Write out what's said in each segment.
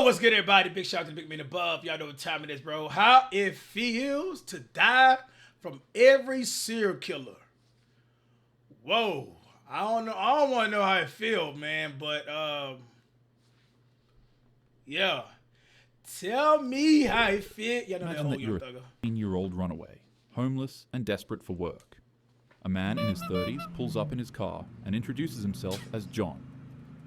What's good, everybody? Big shout out to the big man above. Y'all know what time it is, bro. How it feels to die from every serial killer. Whoa. I don't know. I don't want to know how it feels, man. But, yeah. Tell me how it feels. Y'all know Imagine that you're a 18-year-old runaway, homeless and desperate for work. A man in his 30s pulls up in his car and introduces himself as John.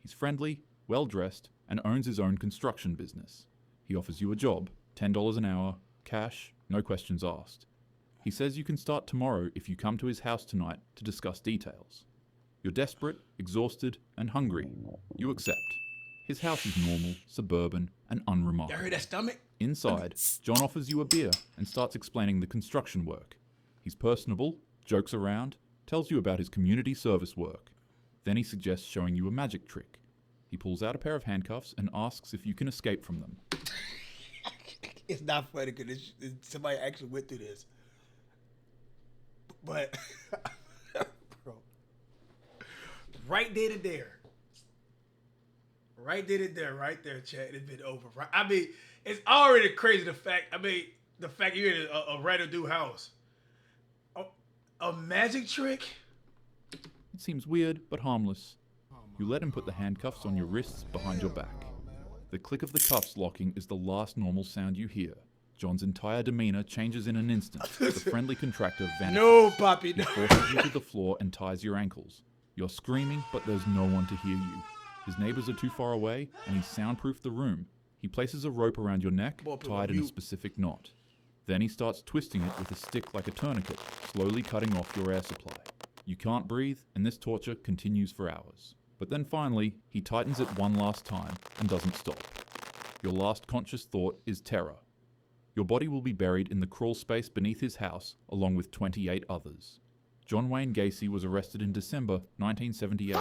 He's friendly, well-dressed, and owns his own construction business. He offers you a job, $10 an hour, cash, no questions asked. He says you can start tomorrow if you come to his house tonight to discuss details. You're desperate, exhausted, and hungry. You accept. His house is normal, suburban, and unremarkable. You heard that stomach? Inside, John offers you a beer and starts explaining the construction work. He's personable, jokes around, tells you about his community service work. Then he suggests showing you a magic trick. He pulls out a pair of handcuffs and asks if you can escape from them. It's not funny because somebody actually went through this. But, bro, right there to there. Right there to there, right there, Chad. It's been over. Right? I mean, it's already crazy the fact you're in a random dude house. A magic trick? It seems weird, but harmless. You let him put the handcuffs on your wrists behind your back. The click of the cuffs locking is the last normal sound you hear. John's entire demeanor changes in an instant. The friendly contractor vanishes. No, Poppy, no. He forces you to the floor and ties your ankles. You're screaming, but there's no one to hear you. His neighbors are too far away, and he's soundproofed the room. He places a rope around your neck, tied in a specific knot. Then he starts twisting it with a stick like a tourniquet, slowly cutting off your air supply. You can't breathe, and this torture continues for hours. But then finally, he tightens it one last time and doesn't stop. Your last conscious thought is terror. Your body will be buried in the crawl space beneath his house, along with 28 others. John Wayne Gacy was arrested in December 1978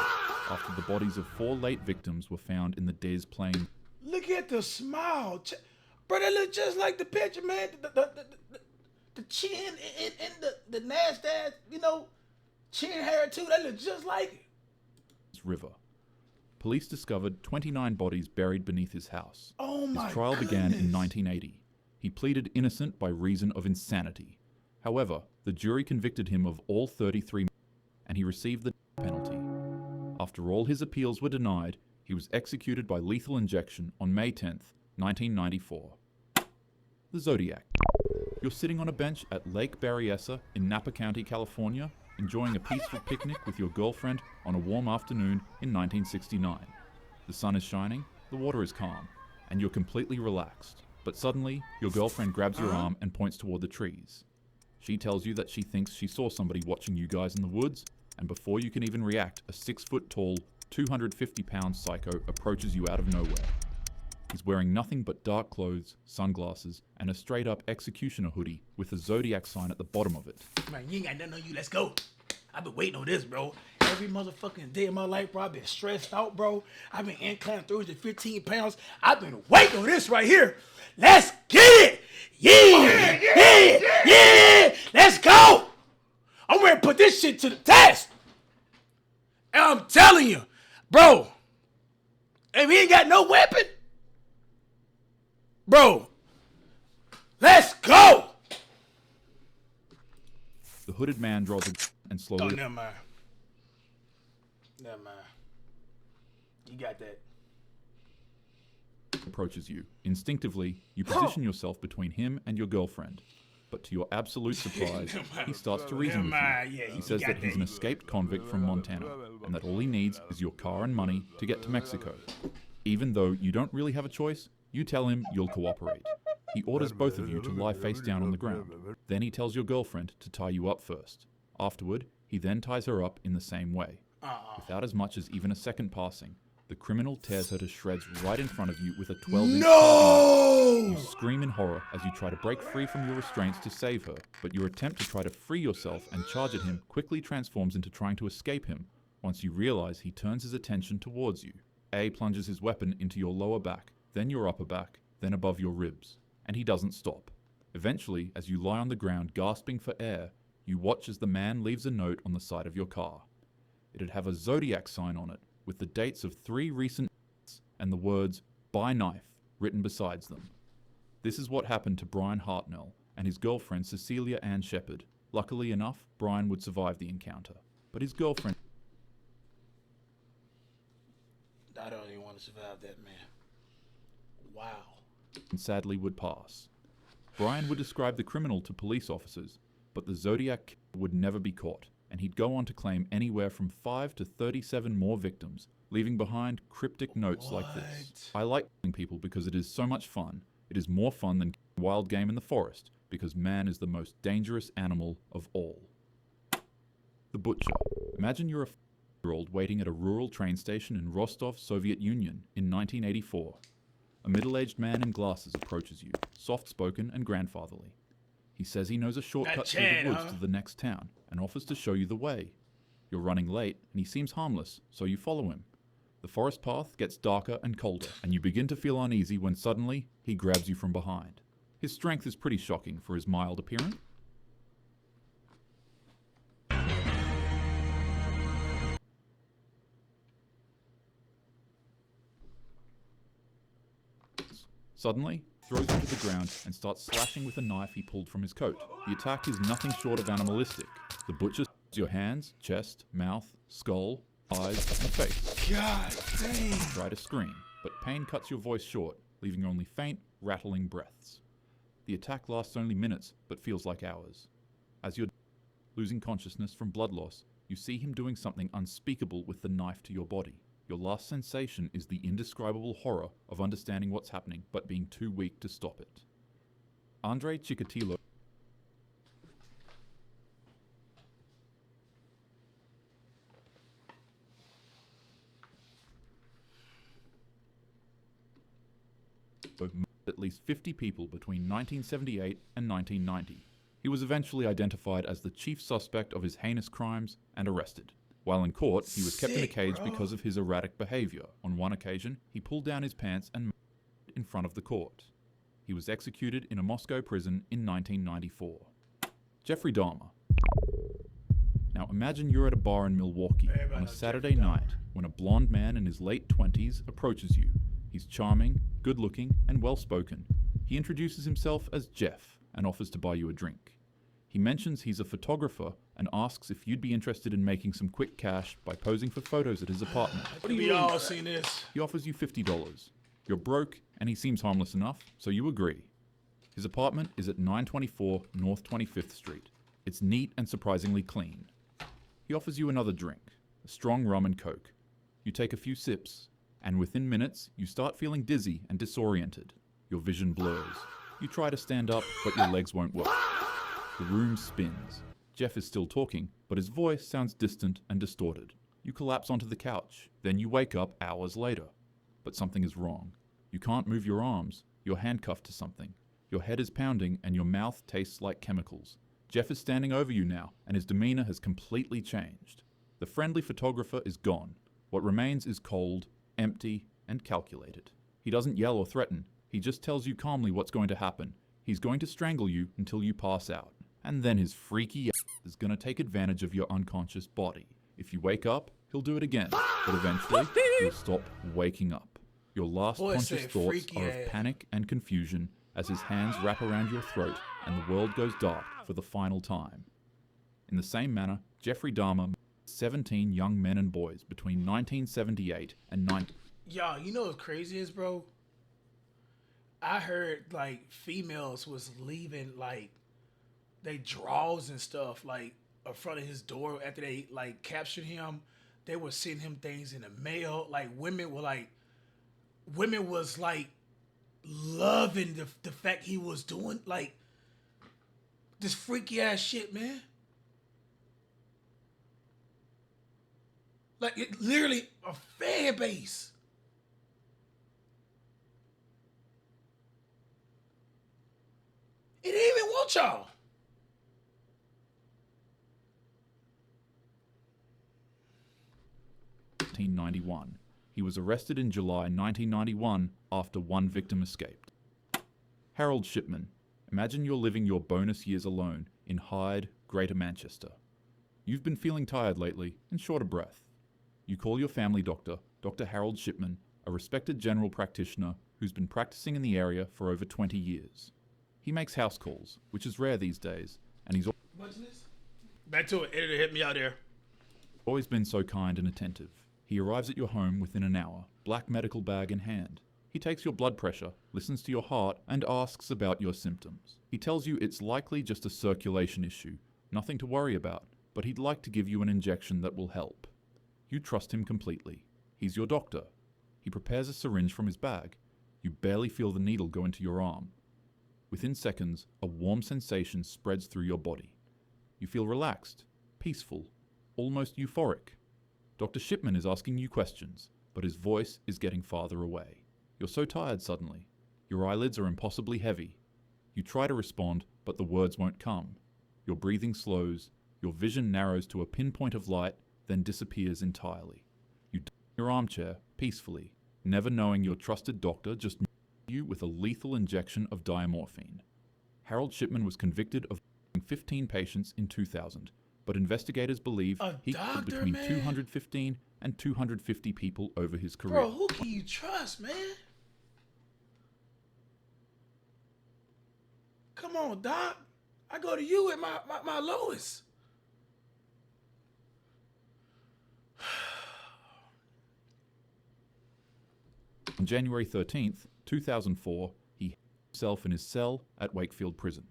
after the bodies of 4 late victims were found in the Des Plaines. Look at the smile. Bro, that look just like the picture, man. The chin and the nasty ass, chin hair too. That look just like it. River. Police discovered 29 bodies buried beneath his house. Oh my His trial began in 1980. He pleaded innocent by reason of insanity. However, the jury convicted him of all 33 and he received the penalty. After all his appeals were denied, he was executed by lethal injection on May 10th, 1994. The Zodiac. You're sitting on a bench at Lake Berryessa in Napa County, California, enjoying a peaceful picnic with your girlfriend on a warm afternoon in 1969. The sun is shining, the water is calm, and you're completely relaxed. But suddenly, your girlfriend grabs your arm and points toward the trees. She tells you that she thinks she saw somebody watching you guys in the woods, and before you can even react, a 6-foot-tall, 250-pound psycho approaches you out of nowhere. He's wearing nothing but dark clothes, sunglasses, and a straight-up executioner hoodie with a Zodiac sign at the bottom of it. Man, you ain't got nothing on you. Let's go. I've been waiting on this, bro. Every motherfucking day of my life, bro, I've been stressed out, bro. I've been inclined 315 pounds. I've been waiting on this right here. Let's get it. Yeah. Let's go. I'm ready to put this shit to the test. And I'm telling you, bro, if he ain't got no weapon, bro, let's go. The hooded man draws a gun and slowly... Oh, never mind. You got that. ...approaches you. Instinctively, you position yourself between him and your girlfriend. But to your absolute surprise, he starts to reason with you. He says that he's an escaped convict from Montana, and that all he needs is your car and money to get to Mexico. Even though you don't really have a choice, you tell him you'll cooperate. He orders both of you to lie face down on the ground. Then he tells your girlfriend to tie you up first. Afterward, he then ties her up in the same way. Without as much as even a second passing, the criminal tears her to shreds right in front of you with a 12-inch... No! You scream in horror as you try to break free from your restraints to save her, but your attempt to try to free yourself and charge at him quickly transforms into trying to escape him once you realize he turns his attention towards you. A plunges his weapon into your lower back, then your upper back, then above your ribs, and he doesn't stop. Eventually, as you lie on the ground gasping for air, you watch as the man leaves a note on the side of your car. It'd have a Zodiac sign on it, with the dates of 3 recent and the words, "Buy knife, written beside them. This is what happened to Brian Hartnell and his girlfriend Cecilia Ann Shepard. Luckily enough, Brian would survive the encounter, but his girlfriend I don't even want to survive that, man. Wow. sadly would pass. Brian would describe the criminal to police officers, but the Zodiac would never be caught, and he'd go on to claim anywhere from 5 to 37 more victims, leaving behind cryptic notes like this. I like killing people because it is so much fun. It is more fun than wild game in the forest, because man is the most dangerous animal of all. The Butcher. Imagine you're a 4-year-old waiting at a rural train station in Rostov, Soviet Union in 1984. A middle-aged man in glasses approaches you, soft-spoken and grandfatherly. He says he knows a shortcut through the woods to the next town and offers to show you the way. You're running late and he seems harmless, so you follow him. The forest path gets darker and colder, and you begin to feel uneasy when suddenly he grabs you from behind. His strength is pretty shocking for his mild appearance. Suddenly, throws you to the ground and starts slashing with a knife he pulled from his coat. The attack is nothing short of animalistic. The butcher stabs your hands, chest, mouth, skull, eyes, and face. God dang. You try to scream, but pain cuts your voice short, leaving only faint, rattling breaths. The attack lasts only minutes, but feels like hours. As you're losing consciousness from blood loss, you see him doing something unspeakable with the knife to your body. Your last sensation is the indescribable horror of understanding what's happening, but being too weak to stop it. Andrei Chikatilo murdered at least 50 people between 1978 and 1990. He was eventually identified as the chief suspect of his heinous crimes and arrested. While in court, he was kept in a cage because of his erratic behavior. On one occasion, he pulled down his pants and in front of the court. He was executed in a Moscow prison in 1994. Jeffrey Dahmer. Now imagine you're at a bar in Milwaukee on a Saturday night when a blonde man in his late 20s approaches you. He's charming, good-looking, and well-spoken. He introduces himself as Jeff and offers to buy you a drink. He mentions he's a photographer and asks if you'd be interested in making some quick cash by posing for photos at his apartment. What do you all seen this? He offers you $50. You're broke, and he seems harmless enough, so you agree. His apartment is at 924 North 25th Street. It's neat and surprisingly clean. He offers you another drink, a strong rum and coke. You take a few sips, and within minutes, you start feeling dizzy and disoriented. Your vision blurs. You try to stand up, but your legs won't work. The room spins. Jeff is still talking, but his voice sounds distant and distorted. You collapse onto the couch. Then you wake up hours later. But something is wrong. You can't move your arms. You're handcuffed to something. Your head is pounding and your mouth tastes like chemicals. Jeff is standing over you now, and his demeanor has completely changed. The friendly photographer is gone. What remains is cold, empty, and calculated. He doesn't yell or threaten. He just tells you calmly what's going to happen. He's going to strangle you until you pass out. And then his freaky ass is going to take advantage of your unconscious body. If you wake up, he'll do it again. But eventually, you'll stop waking up. Your last conscious thoughts are of panic and confusion as his hands wrap around your throat and the world goes dark for the final time. In the same manner, Jeffrey Dahmer murdered 17 young men and boys between 1978 and 19... Yo, you know what's crazy is, bro? I heard, like, females was leaving, like, they drawers and stuff, like, in front of his door after they, like, captured him. They were sending him things in the mail. Like, women was, like, loving the fact he was doing, like, this freaky ass shit, man. Like, it literally a fan base. It didn't even want y'all. He was arrested in July 1991 after one victim escaped. Harold Shipman. Imagine you're living your bonus years alone in Hyde, Greater Manchester. You've been feeling tired lately and short of breath. You call your family doctor, Dr. Harold Shipman, a respected general practitioner who's been practicing in the area for over 20 years. He makes house calls, which is rare these days, and he's back to it. Editor, hit me out there. always been so kind and attentive. He arrives at your home within an hour, black medical bag in hand. He takes your blood pressure, listens to your heart, and asks about your symptoms. He tells you it's likely just a circulation issue, nothing to worry about, but he'd like to give you an injection that will help. You trust him completely. He's your doctor. He prepares a syringe from his bag. You barely feel the needle go into your arm. Within seconds, a warm sensation spreads through your body. You feel relaxed, peaceful, almost euphoric. Dr. Shipman is asking you questions, but his voice is getting farther away. You're so tired suddenly. Your eyelids are impossibly heavy. You try to respond, but the words won't come. Your breathing slows, your vision narrows to a pinpoint of light, then disappears entirely. You die in your armchair, peacefully, never knowing your trusted doctor just you with a lethal injection of diamorphine. Harold Shipman was convicted of 15 patients in 2000, but investigators believe he killed between 215 and 250 people over his career. Bro, who can you trust, man? Come on, Doc. I go to you at my lowest. On January 13th, 2004, he hanged himself in his cell at Wakefield Prison.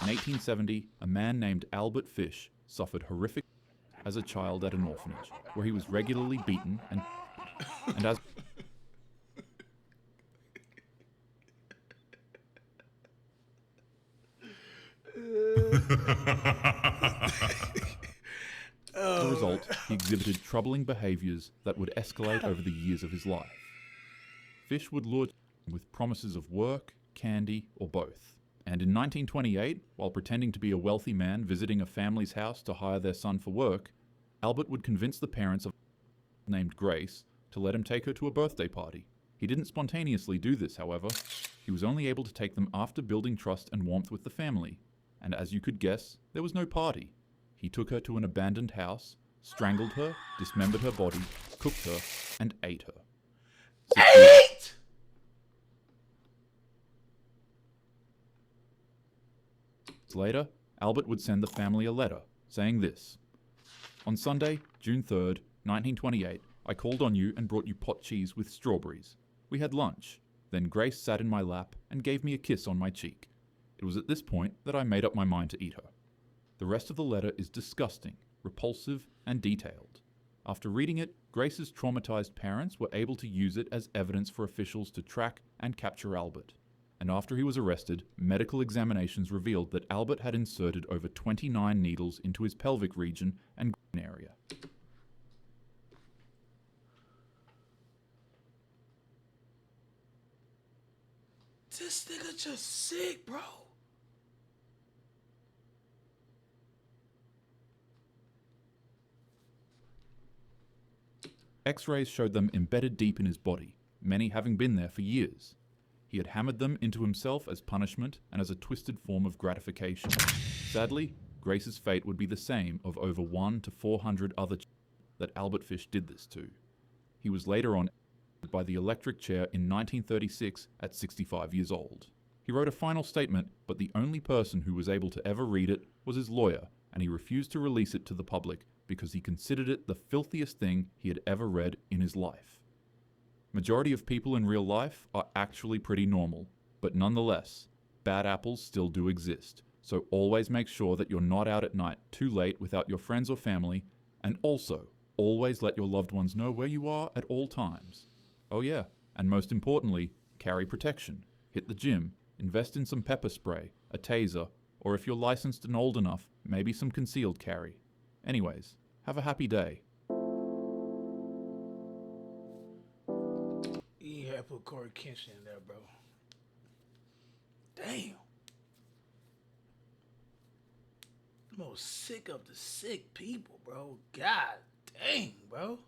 In 1870, a man named Albert Fish suffered horrific as a child at an orphanage, where he was regularly beaten and as As a result, he exhibited troubling behaviors that would escalate over the years of his life. Fish would lure him with promises of work, candy, or both. And in 1928, while pretending to be a wealthy man visiting a family's house to hire their son for work, Albert would convince the parents of named Grace to let him take her to a birthday party. He didn't spontaneously do this, however. He was only able to take them after building trust and warmth with the family. And as you could guess, there was no party. He took her to an abandoned house, strangled her, dismembered her body, cooked her, and ate her. 8! Later, Albert would send the family a letter, saying this: "On Sunday, June 3rd, 1928, I called on you and brought you pot cheese with strawberries. We had lunch. Then Grace sat in my lap and gave me a kiss on my cheek. It was at this point that I made up my mind to eat her." The rest of the letter is disgusting, repulsive, and detailed. After reading it, Grace's traumatized parents were able to use it as evidence for officials to track and capture Albert. And after he was arrested, medical examinations revealed that Albert had inserted over 29 needles into his pelvic region and groin area. This nigga just sick, bro. X-rays showed them embedded deep in his body, many having been there for years. He had hammered them into himself as punishment and as a twisted form of gratification. Sadly, Grace's fate would be the same of over 100 to 400 other children that Albert Fish did this to. He was later on by the electric chair in 1936 at 65 years old. He wrote a final statement, but the only person who was able to ever read it was his lawyer, and he refused to release it to the public because he considered it the filthiest thing he had ever read in his life. Majority of people in real life are actually pretty normal, but nonetheless, bad apples still do exist, so always make sure that you're not out at night too late without your friends or family, and also, always let your loved ones know where you are at all times. Oh yeah, and most importantly, carry protection. Hit the gym, invest in some pepper spray, a taser, or if you're licensed and old enough, maybe some concealed carry. Anyways, have a happy day. You had to put Corey Kenshin in there, bro. Damn. Most sick of the sick people, bro. God dang, bro.